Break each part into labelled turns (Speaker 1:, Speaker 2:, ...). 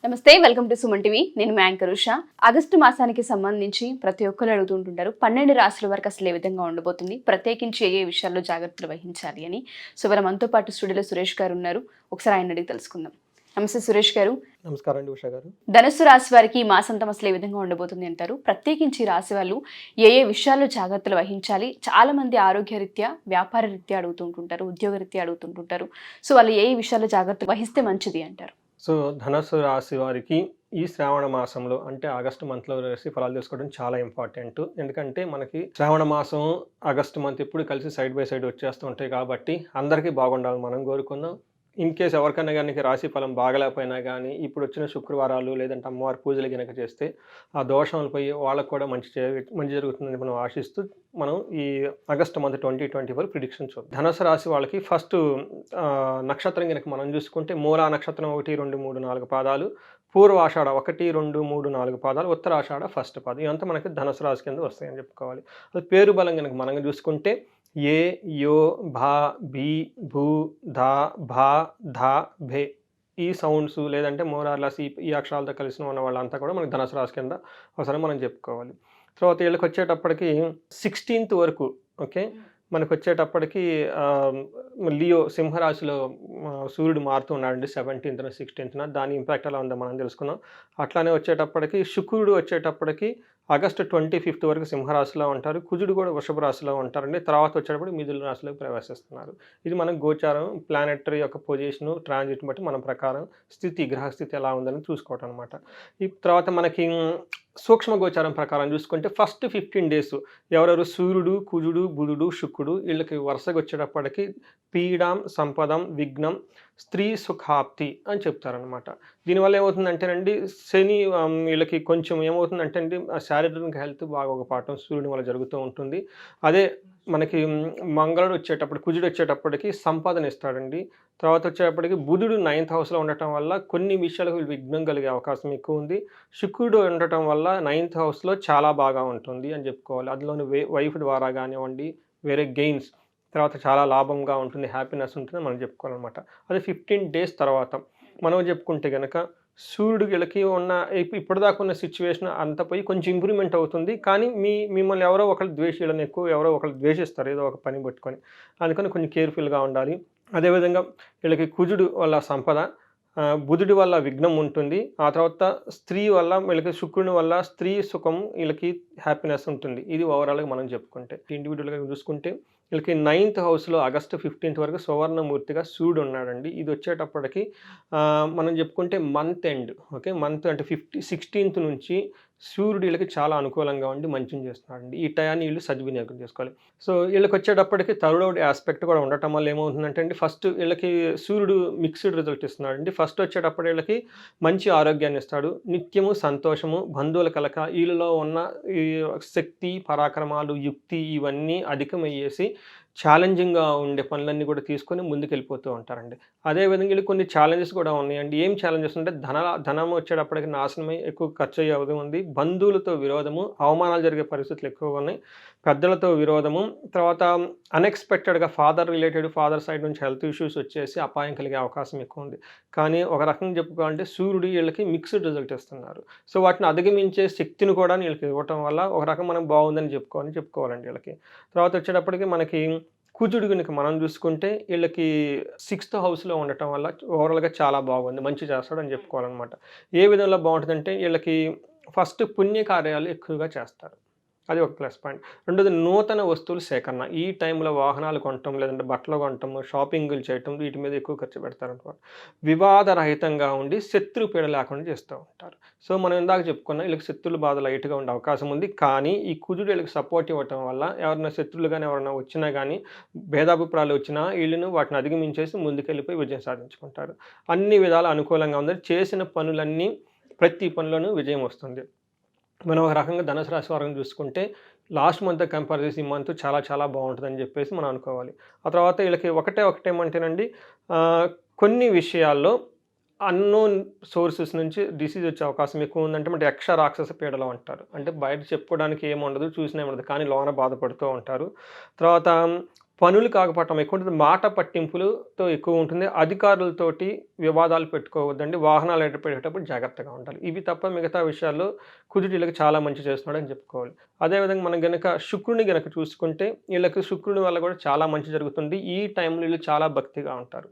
Speaker 1: నమస్తే, welcome to Suman TV. నేను మీ anchor Usha. August మాసానికి సంబంధించి ప్రతి ఒక్కరు అడుగుతుంటుంటారు 12 రాశుల వరకు అసలు ఏ విధంగా ఉండబోతుంది, ప్రత్యేకించి ఏ విషయాల్లో జాగ్రత్తలు వహించాలి అని. సో వాళ్ళ మనతో పాటు స్టూడియోలో సురేష్ గారు ఉన్నారు. ఒకసారి ఆయన అడిగి తెలుసుకుందాం. నమస్తే సురేష్ గారు.
Speaker 2: నమస్కారం అండి ఉషా గారు.
Speaker 1: ధనుస్సు రాశి వారికి ఈ మాసంతం అసలు ఏ విధంగా ఉండబోతుంది అంటారు? ప్రత్యేకించి రాశి వాళ్ళు ఏ విషయాల్లో జాగ్రత్తలు వహించాలి? చాలా మంది ఆరోగ్య రీత్యా, వ్యాపార రీత్యా అడుగుతుంటుంటారు, ఉద్యోగ రీత్యా అడుగుతుంటుంటారు. సో వాళ్ళు ఏ విషయాల్లో జాగ్రత్తలు వహిస్తే మంచిది అంటారు?
Speaker 2: సో ధనుస్సు రాశి వారికి ఈ శ్రావణ మాసంలో అంటే ఆగస్టు మంత్లో రాశి ఫలాలు తెలుసుకోవడం చాలా ఇంపార్టెంట్. ఎందుకంటే మనకి శ్రావణ మాసం ఆగస్టు మంత్ ఎప్పుడు కలిసి సైడ్ బై సైడ్ వచ్చేస్తూ ఉంటాయి కాబట్టి అందరికీ బాగుండాలని మనం కోరుకుందాం. ఇన్ కేస్ ఎవరికైనా కానీ రాశి ఫలం బాగలేకపోయినా కానీ ఇప్పుడు వచ్చిన శుక్రవారాలు లేదంటే అమ్మవారి పూజలు కనుక చేస్తే ఆ దోషాలు పోయి వాళ్ళకు కూడా మంచి జరుగుతుందని మనం ఆశిస్తూ మనం ఈ ఆగస్టు మంత్ 2024 ప్రిడిక్షన్ చూద్దాం. ధనుసు రాశి వాళ్ళకి ఫస్ట్ నక్షత్రం కనుక మనం చూసుకుంటే మూలా నక్షత్రం 1, 2, 3, 4 పాదాలు, పూర్వాషాఢ 1, 2, 3, 4 పాదాలు, ఉత్తరాషాఢ ఫస్ట్ పాదం. ఇవంతా మనకి ధనుసు రాశి కింద వస్తాయని చెప్పుకోవాలి. అది పేరు బలం కనుక మనం చూసుకుంటే ఏ, యో, భా, భీ, భూ, ధా, భా, ధా, భే ఈ సౌండ్స్ లేదంటే మోరార్లాస్ ఈ అక్షరాలతో కలిసిన ఉన్న వాళ్ళంతా కూడా మనకి ధనుసు రాశి కింద ఒకసారి మనం చెప్పుకోవాలి. తర్వాత వీళ్ళకి వచ్చేటప్పటికి 16th వరకు ఓకే మనకు వచ్చేటప్పటికి లియో సింహరాశిలో సూర్యుడు మారుతూ ఉన్నాడండి 17th, 16th. దాని ఇంపాక్ట్ ఎలా ఉందో మనం తెలుసుకున్నాం. అట్లానే వచ్చేటప్పటికి శుక్రుడు వచ్చేటప్పటికి ఆగస్టు 25th వరకు సింహరాశిలో ఉంటారు. కుజుడు కూడా వృషభ రాశిలో ఉంటారండి. తర్వాత వచ్చేటప్పుడు మిథున రాశిలోకి ప్రవేశిస్తున్నారు. ఇది మనం గోచారం ప్లానెటరీ యొక్క పొజిషను ట్రాన్జిట్ బట్టి మన ప్రకారం గ్రహస్థితి ఎలా ఉందని చూసుకోవటం అనమాట. ఈ తర్వాత మనకి సూక్ష్మ గోచారం ప్రకారం చూసుకుంటే ఫస్ట్ 15 days ఎవరెవరు సూర్యుడు, కుజుడు, బుధుడు, శుక్రుడు వీళ్ళకి వరుసగా వచ్చేటప్పటికి పీడాం, సంపదం, విఘ్నం, స్త్రీ సుఖాప్తి అని చెప్తారనమాట. దీనివల్ల ఏమవుతుందంటేనండి శని వీళ్ళకి కొంచెం ఏమవుతుందంటే అండి శారీరక హెల్త్ బాగా ఒక పాఠం సూర్యుని వల్ల జరుగుతూ ఉంటుంది. అదే మనకి మంగళుడు వచ్చేటప్పుడు కుజుడు వచ్చేటప్పటికి సంపాదన ఇస్తాడండి. తర్వాత వచ్చేటప్పటికి బుధుడు 9th హౌస్లో ఉండటం వల్ల కొన్ని విషయాలకు విఘ్నం కలిగే అవకాశం ఎక్కువ ఉంది. శుక్రుడు ఉండటం వల్ల 9th హౌస్లో చాలా బాగా ఉంటుంది అని చెప్పుకోవాలి. అందులోని వైఫ్ ద్వారా కానివ్వండి వేరే గెయిన్స్ తర్వాత చాలా లాభంగా ఉంటుంది, హ్యాపీనెస్ ఉంటుంది మనం చెప్పుకోవాలన్నమాట. అది 15 days తర్వాత మనం చెప్పుకుంటే కనుక సూర్యుడు వీళ్ళకి ఉన్న ఇప్పటిదాకా ఉన్న సిచ్యువేషన్ అంత పోయి కొంచెం ఇంప్రూవ్మెంట్ అవుతుంది. కానీ మిమ్మల్ని ఎవరో ఒకరు ద్వేషాలను ఎక్కువ ఎవరో ఒకరు ద్వేషిస్తారు ఏదో ఒక పని పట్టుకొని. అందుకని కొంచెం కేర్ఫుల్గా ఉండాలి. అదేవిధంగా వీళ్ళకి కుజుడు వల్ల సంపద, బుధుడి వల్ల విఘ్నం ఉంటుంది. ఆ తర్వాత స్త్రీ వల్ల వీళ్ళకి శుక్రుని వల్ల స్త్రీ సుఖం వీళ్ళకి హ్యాపీనెస్ ఉంటుంది. ఇది ఓవరాల్గా మనం చెప్పుకుంటే ఇండివిజువల్గా చూసుకుంటే వీళ్ళకి 9th హౌస్లో ఆగస్టు 15th వరకు సువర్ణమూర్తిగా సూర్యుడు ఉన్నాడండి. ఇది వచ్చేటప్పటికి మనం చెప్పుకుంటే మంత్ ఎండ్ ఓకే మంత్ అంటే 16th నుంచి సూర్యుడు వీళ్ళకి చాలా అనుకూలంగా ఉండి మంచిని చేస్తున్నాడండి. ఈ టయాన్ని వీళ్ళు సద్వినియోగం చేసుకోవాలి. సో వీళ్ళకి వచ్చేటప్పటికి థర్డ్ ఆస్పెక్ట్ కూడా ఉండటం వల్ల ఏమవుతుందంటే అండి ఫస్ట్ వీళ్ళకి సూర్యుడు మిక్స్డ్ రిజల్ట్ ఇస్తున్నాడండి. ఫస్ట్ వచ్చేటప్పుడు వీళ్ళకి మంచి ఆరోగ్యాన్ని ఇస్తాడు, నిత్యము సంతోషము, బంధువుల కలక, వీళ్ళలో ఉన్న ఈ శక్తి పరాక్రమాలు యుక్తి ఇవన్నీ అధికమయ్యేసి ఛాలెంజింగ్గా ఉండే పనులన్నీ కూడా తీసుకొని ముందుకు వెళ్ళిపోతూ ఉంటారండి. అదేవిధంగా వీళ్ళు కొన్ని ఛాలెంజెస్ కూడా ఉన్నాయండి. ఏం ఛాలెంజెస్ అంటే ధనం వచ్చేటప్పటికి నాశనమై ఎక్కువ ఖర్చు అయ్యే అవధం ఉంది, బంధువులతో విరోధము, అవమానాలు జరిగే పరిస్థితులు ఎక్కువగా ఉన్నాయి, పెద్దలతో విరోధము, తర్వాత అన్ఎక్స్పెక్టెడ్గా ఫాదర్ సైడ్ నుంచి హెల్త్ ఇష్యూస్ వచ్చేసి అపాయం కలిగే అవకాశం ఎక్కువ ఉంది. కానీ ఒక రకంగా చెప్పుకోవాలంటే సూర్యుడు వీళ్ళకి మిక్స్డ్ రిజల్ట్ ఇస్తున్నారు. సో వాటిని అధిగమించే శక్తిని కూడా వీళ్ళకి ఇవ్వటం వల్ల ఒక రకం మనం బాగుందని చెప్పుకోవాలండి వీళ్ళకి. తర్వాత వచ్చేటప్పటికి మనకి కుజుడు కనుక మనం చూసుకుంటే వీళ్ళకి 6th హౌస్లో ఉండటం వల్ల ఓవరాల్గా చాలా బాగుంది, మంచి చేస్తాడని చెప్పుకోవాలన్నమాట. ఏ విధంగా బాగుంటుందంటే వీళ్ళకి ఫస్ట్ పుణ్యకార్యాలు ఎక్కువగా చేస్తారు, అది ఒక ప్లస్ పాయింట్. రెండోది నూతన వస్తువుల సేకరణ, ఈ టైంలో వాహనాలు కొనటం లేదంటే బట్టలు కొనటం షాపింగ్లు చేయటం వీటి మీద ఎక్కువ ఖర్చు పెడతారనమాట. వివాదరహితంగా ఉండి శత్రు పీడ లేకుండా చేస్తూ ఉంటారు. సో మనం ఇందాక చెప్పుకున్నా వీళ్ళకి శత్రువుల బాధ లైట్గా ఉండే అవకాశం ఉంది. కానీ ఈ కుజుడు వీళ్ళకి సపోర్ట్ ఇవ్వటం వల్ల ఎవరైనా శత్రువులు కానీ ఎవరైనా వచ్చినా కానీ భేదాభిప్రాయాలు వచ్చినా వీళ్ళను వాటిని అధిగమించేసి ముందుకెళ్ళిపోయి విజయం సాధించుకుంటారు. అన్ని విధాలు అనుకూలంగా ఉంది, చేసిన పనులన్నీ ప్రతి పనిలోనూ విజయం వస్తుంది. మనం ఒక రకంగా ధనుసు రాశి వారిని చూసుకుంటే లాస్ట్ మంత్ కంపేర్ చేసి ఈ మంత్ చాలా చాలా బాగుంటుందని చెప్పేసి మనం అనుకోవాలి. ఆ తర్వాత వీళ్ళకి ఒకటేమంటేనండి కొన్ని విషయాల్లో అన్నోన్ సోర్సెస్ నుంచి డిసీజ్ వచ్చే అవకాశం ఎక్కువ ఉందంటే అంటే యక్ష రాక్షస పీడలు అంటారు. అంటే బయట చెప్పుకోవడానికి ఏముండదు, చూసినా ఉండదు, కానీ లోన బాధపడుతూ ఉంటారు. తర్వాత పనులు కాకపోవటం ఎక్కువ ఉంటుంది, మాట పట్టింపులతో ఎక్కువ ఉంటుంది, అధికారులతోటి వివాదాలు పెట్టుకోవద్దండి, వాహనాలు పెట్టేటప్పుడు జాగ్రత్తగా ఉండాలి. ఇవి తప్ప మిగతా విషయాల్లో కుజుడు చాలా మంచి చేస్తున్నాడని చెప్పుకోవాలి. అదేవిధంగా మనం గనక శుక్రుడిని గనక చూసుకుంటే వీళ్ళకి శుక్రుడి వల్ల కూడా చాలా మంచి జరుగుతుంది. ఈ టైంలో వీళ్ళు చాలా భక్తిగా ఉంటారు.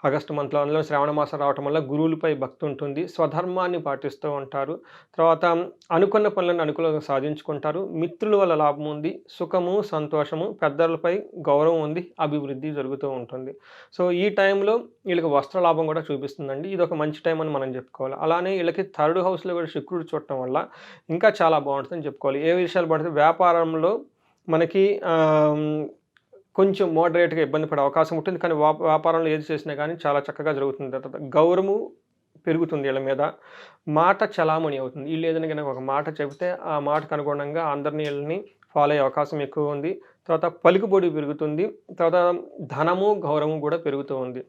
Speaker 2: ఆగస్టు మంత్లో అందులో శ్రావణ మాసం రావటం వల్ల గురువులపై భక్తి ఉంటుంది, స్వధర్మాన్ని పాటిస్తూ ఉంటారు, తర్వాత అనుకున్న పనులను అనుకూలంగా సాధించుకుంటారు, మిత్రుల వల్ల లాభం ఉంది, సుఖము సంతోషము, పెద్దలపై గౌరవం ఉంది, అభివృద్ధి జరుగుతూ ఉంటుంది. సో ఈ టైంలో వీళ్ళకి వస్త్ర లాభం కూడా చూపిస్తుందండి. ఇది ఒక మంచి టైం అని మనం చెప్పుకోవాలి. అలానే వీళ్ళకి థర్డ్ హౌస్లో కూడా శుక్రుడు చూడటం వల్ల ఇంకా చాలా బాగుంటుందని చెప్పుకోవాలి. ఏ విషయాలు పడితే వ్యాపారంలో మనకి కొంచెం మోడరేట్గా ఇబ్బంది పడే అవకాశం ఉంటుంది, కానీ వ్యాపారంలో ఏది చేసినా కానీ చాలా చక్కగా జరుగుతుంది. తర్వాత గౌరవము పెరుగుతుంది, వీళ్ళ మీద మాట చలామణి అవుతుంది. వీళ్ళు ఏదైనా కనుక ఒక మాట చెబితే ఆ మాటకు అనుగుణంగా అందరినీ వీళ్ళని ఫాలో అయ్యే అవకాశం ఎక్కువ ఉంది. తర్వాత పలుకుబడి పెరుగుతుంది, తర్వాత ధనము గౌరవం కూడా పెరుగుతూ ఉంది.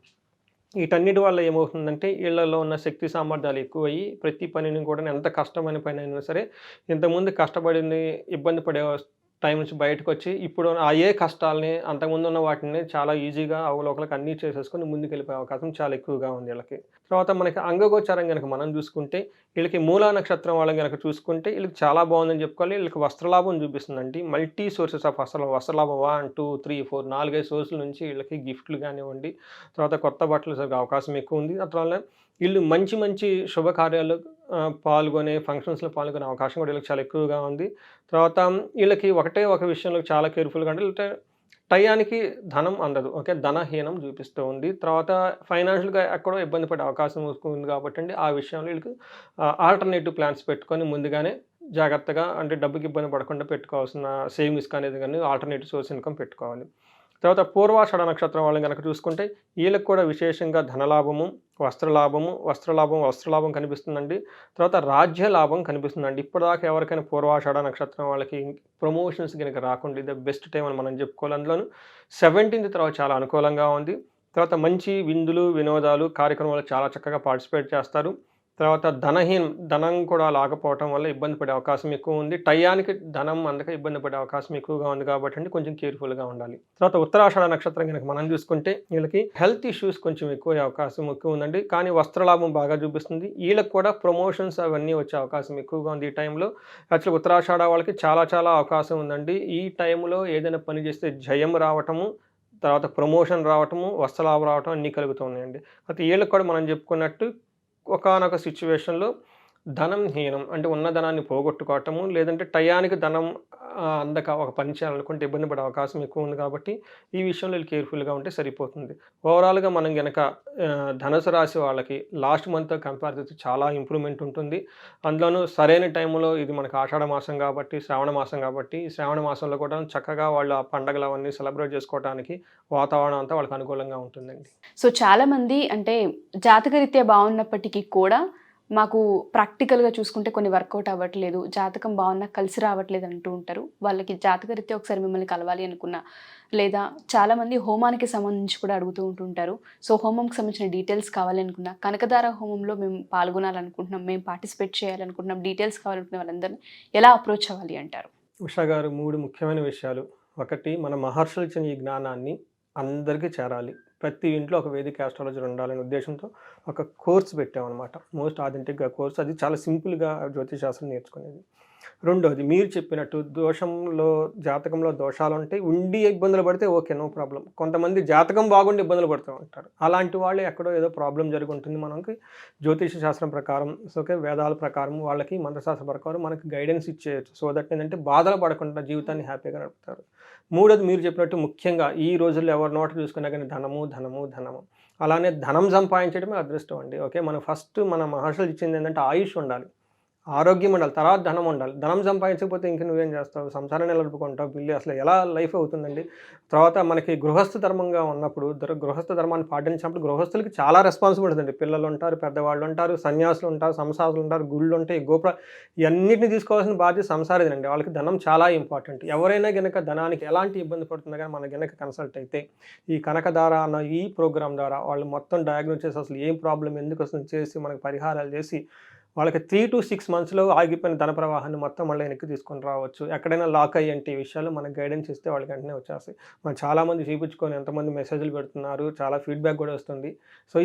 Speaker 2: వీటన్నిటి వల్ల ఏమవుతుందంటే వీళ్ళలో ఉన్న శక్తి సామర్థ్యాలు ఎక్కువయ్యి ప్రతి పనిని కూడా ఎంత కష్టమైన పని అయినా సరే ఇంతకుముందు కష్టపడింది ఇబ్బంది పడే టైం నుంచి బయటకు వచ్చి ఇప్పుడు అయ్యే కష్టాలని అంతకుముందు ఉన్న వాటిని చాలా ఈజీగా అవలోకలకు అన్నీ చేసేసుకొని ముందుకు వెళ్ళిపోయే అవకాశం చాలా ఎక్కువగా ఉంది వీళ్ళకి. తర్వాత మనకి అంగగోచారం కనుక మనం చూసుకుంటే వీళ్ళకి మూలా నక్షత్రం వాళ్ళని కనుక చూసుకుంటే వీళ్ళకి చాలా బాగుందని చెప్పుకోవాలి. వీళ్ళకి వస్త్రలాభం చూపిస్తుందండి. మల్టీ సోర్సెస్ ఆఫ్ వస్త్రలాభం 1, 2, 3, 4 4-5 సోర్సుల నుంచి వీళ్ళకి గిఫ్ట్లు కానివ్వండి, తర్వాత కొత్త బట్టలు సరిగ్గా అవకాశం ఎక్కువ ఉంది. అట్లా వీళ్ళు మంచి మంచి శుభకార్యాలు పాల్గొనే ఫంక్షన్స్లో పాల్గొనే అవకాశం కూడా వీళ్ళకి చాలా ఎక్కువగా ఉంది. తర్వాత వీళ్ళకి ఒక విషయంలో చాలా కేర్ఫుల్గా అంటే టయానికి ధనం అందదు, ఓకే, ధనహీనం చూపిస్తూ ఉంది. తర్వాత ఫైనాన్షియల్గా ఎక్కడో ఇబ్బంది పడే అవకాశం ఉంది కాబట్టి అండి ఆ విషయంలో వీళ్ళకి ఆల్టర్నేటివ్ ప్లాన్స్ పెట్టుకొని ముందుగానే జాగ్రత్తగా అంటే డబ్బుకి ఇబ్బంది పడకుండా పెట్టుకోవాల్సిన సేవింగ్స్ కానీ ఆల్టర్నేటివ్ సోర్స్ ఇన్కమ్ పెట్టుకోవాలి. తర్వాత పూర్వాషాఢ నక్షత్రం వాళ్ళని కనుక చూసుకుంటే వీళ్ళకి కూడా విశేషంగా ధనలాభము, వస్త్రలాభం కనిపిస్తుందండి. తర్వాత రాజ్య లాభం కనిపిస్తుందండి. ఇప్పటిదాకా ఎవరికైనా పూర్వాషాఢ నక్షత్రం వాళ్ళకి ప్రమోషన్స్ కనుక రాకుండా ఇది బెస్ట్ టైం అని మనం చెప్పుకోవాలి. అందులోనూ 17th తర్వాత చాలా అనుకూలంగా ఉంది. తర్వాత మంచి విందులు వినోదాలు కార్యక్రమాలు చాలా చక్కగా పార్టిసిపేట్ చేస్తారు. తర్వాత ధనం కూడా లాగపోవటం వల్ల ఇబ్బంది పడే అవకాశం ఎక్కువ ఉంది. టయానికి ధనం అందక ఇబ్బంది పడే అవకాశం ఎక్కువగా ఉంది కాబట్టి అండి కొంచెం కేర్ఫుల్గా ఉండాలి. తర్వాత ఉత్తరాషాఢ నక్షత్రం కనుక మనం చూసుకుంటే వీళ్ళకి హెల్త్ ఇష్యూస్ కొంచెం ఎక్కువ అవకాశం ఎక్కువ ఉందండి, కానీ వస్త్రలాభం బాగా చూపిస్తుంది. వీళ్ళకి కూడా ప్రమోషన్స్ అవన్నీ వచ్చే అవకాశం ఎక్కువగా ఉంది ఈ టైంలో. యాక్చువల్గా ఉత్తరాషాఢ వాళ్ళకి చాలా అవకాశం ఉందండి. ఈ టైంలో ఏదైనా పని చేస్తే జయం రావటము, తర్వాత ప్రమోషన్ రావటము, వస్త్రలాభం రావటం అన్నీ కలుగుతున్నాయండి. అయితే వీళ్ళకి కూడా మనం చెప్పుకున్నట్టు ఒకానొక సిచ్యువేషన్లో ధనంహీనం అంటే ఉన్న ధనాన్ని పోగొట్టుకోవటము, లేదంటే టయానికి ధనం అందక ఒక పని చేయాలనుకుంటే ఇబ్బంది పడే అవకాశం ఎక్కువ ఉంది కాబట్టి ఈ విషయంలో వీళ్ళు కేర్ఫుల్గా ఉంటే సరిపోతుంది. ఓవరాల్గా మనం కనుక ధనుసు రాశి వాళ్ళకి లాస్ట్ మంత్తో కంపేర్ చేస్తే చాలా ఇంప్రూవ్మెంట్ ఉంటుంది. అందులోనూ సరైన టైంలో ఇది మనకు ఆషాఢ మాసం కాబట్టి శ్రావణ మాసం కాబట్టి ఈ శ్రావణ మాసంలో కూడా చక్కగా వాళ్ళు ఆ పండుగలు అవన్నీ సెలబ్రేట్ చేసుకోవడానికి వాతావరణం అంతా వాళ్ళకి అనుకూలంగా ఉంటుందండి.
Speaker 1: సో చాలామంది అంటే జాతకరీత్యా బాగున్నప్పటికీ కూడా మాకు ప్రాక్టికల్గా చూసుకుంటే కొన్ని వర్కౌట్ అవ్వట్లేదు, జాతకం బాగున్నా కలిసి రావట్లేదు అంటూ ఉంటారు. వాళ్ళకి జాతకరీత్యా ఒకసారి మిమ్మల్ని కలవాలి అనుకున్నా, లేదా చాలామంది హోమానికి సంబంధించి కూడా అడుగుతూ ఉంటుంటారు. సో హోమంకి సంబంధించిన డీటెయిల్స్ కావాలనుకున్నా, కనకదార హోమంలో మేము పాల్గొనాలనుకుంటున్నాం, మేము పార్టిసిపేట్ చేయాలనుకుంటున్నాం, డీటెయిల్స్ కావాలనుకునే వాళ్ళందరినీ ఎలా అప్రోచ్ అవ్వాలి అంటారు?
Speaker 2: ఉషా గారు 3 ముఖ్యమైన విషయాలు. ఒకటి, మన మహర్షులు ఇచ్చిన ఈ జ్ఞానాన్ని అందరికీ చేరాలి. ప్రతి ఇంట్లో ఒక వేదిక ఆస్ట్రాలజర్ ఉండాలనే ఉద్దేశంతో ఒక కోర్స్ పెట్టామన్నమాట. మోస్ట్ ఆథెంటిక్గా కోర్స్. అది చాలా సింపుల్గా జ్యోతిషాస్త్రం నేర్చుకునేది. రెండోది, మీరు చెప్పినట్టు జాతకంలో దోషాలు ఉంటాయి, ఉండి ఇబ్బందులు పడితే ఓకే, నో ప్రాబ్లం. కొంతమంది జాతకం బాగుండి ఇబ్బందులు పడుతూ ఉంటారు. అలాంటి వాళ్ళు ఎక్కడో ఏదో ప్రాబ్లం జరిగి ఉంటుంది. మనకి జ్యోతిష శాస్త్రం ప్రకారం, ఓకే, వేదాల ప్రకారం వాళ్ళకి మంత్రశాస్త్రం ప్రకారం మనకి గైడెన్స్ ఇచ్చేయచ్చు. సో దట్ ఏంటంటే బాధలు పడకుండా జీవితాన్ని హ్యాపీగా నడుపుతారు. మూడోది, మీరు చెప్పినట్టు ముఖ్యంగా ఈ రోజుల్లో ఎవరి నోట చూసుకున్నా కానీ ధనము. అలానే ధనం సంపాదించడమే అదృష్టం అండి. ఓకే, మన మహర్షులు ఇచ్చింది ఏంటంటే ఆయుష్ ఉండాలి, ఆరోగ్యం ఉండాలి, తర్వాత ధనం ఉండాలి. ధనం సంపాదించకపోతే ఇంక నువ్వేం చేస్తావు? సంసారాన్ని నడుపుకుంటావు, పిల్లి అసలు ఎలా లైఫ్ అవుతుందండి? తర్వాత మనకి గృహస్థ ధర్మంగా ఉన్నప్పుడు గృహస్థ ధర్మాన్ని పాటించినప్పుడు గృహస్థులకి చాలా రెస్పాన్సిబిలిటీ ఉంది. పిల్లలు ఉంటారు, పెద్దవాళ్ళు ఉంటారు, సన్యాసులు ఉంటారు, సంసారాలు ఉంటారు, గుళ్ళు ఉంటాయి, ఇవన్నిటిని తీసుకోవాల్సిన బాధ్యత సంసారిదండి. వాళ్ళకి ధనం చాలా ఇంపార్టెంట్. ఎవరైనా గనక ధనానికి ఎలాంటి ఇబ్బంది పడుతున్నా కానీ మన గనక కన్సల్ట్ అయితే ఈ కనకదార అన్న ఈ ప్రోగ్రామ్ ద్వారా వాళ్ళు మొత్తం డయాగ్నోస్ చేసి అసలు ఏం ప్రాబ్లం ఎందుకు వస్తుంది చేసి మనకు పరిహారాలు చేసి వాళ్ళకి 3 to 6 మంత్స్లో ఆగిపోయిన ధన ప్రవాహాన్ని మొత్తం మళ్ళీ వెనక్కి తీసుకొని రావచ్చు. ఎక్కడైనా లాక్ అయ్యేంటి విషయాలు మనకు గైడెన్స్ ఇస్తే వాళ్ళకి వెంటనే వచ్చేస్తాయి. మనం చాలామంది చూపించుకొని ఎంతమంది మెసేజ్లు పెడుతున్నారు, చాలా ఫీడ్బ్యాక్ కూడా వస్తుంది. సో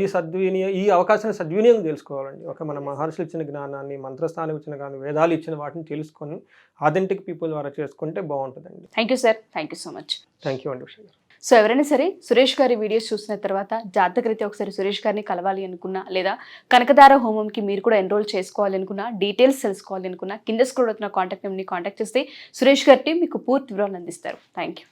Speaker 2: ఈ అవకాశాన్ని సద్వినియోగం తెలుసుకోవాలండి. మన మహర్షులు ఇచ్చిన జ్ఞానాన్ని, మంత్రస్థానం ఇచ్చిన జ్ఞానం, వేదాలు ఇచ్చిన వాటిని తెలుసుకొని ఆథెంటిక్ పీపుల్ ద్వారా చేసుకుంటే బాగుంటుందండి.
Speaker 1: Thank you sir, thank you so much.
Speaker 2: Thank you అండి ఉషా గారు.
Speaker 1: సో ఎవరైనా సరే సురేష్ గారి వీడియోస్ చూసిన తర్వాత జాతకరీత్యా ఒకసారి సురేష్ గారిని కలవాలి అనుకున్నా, లేదా కనకదార హోమంకి మీరు కూడా ఎన్రోల్ చేసుకోవాలి అనుకున్నా, డీటెయిల్స్ తెలుసుకోవాలి అనుకున్నా, కింద స్క్రోల్ అవుతున్న కాంటాక్ట్ నెంబర్ని కాంటాక్ట్ చేస్తే సురేష్ గారి టీం మీకు పూర్తి వివరాలు అందిస్తారు. Thank you.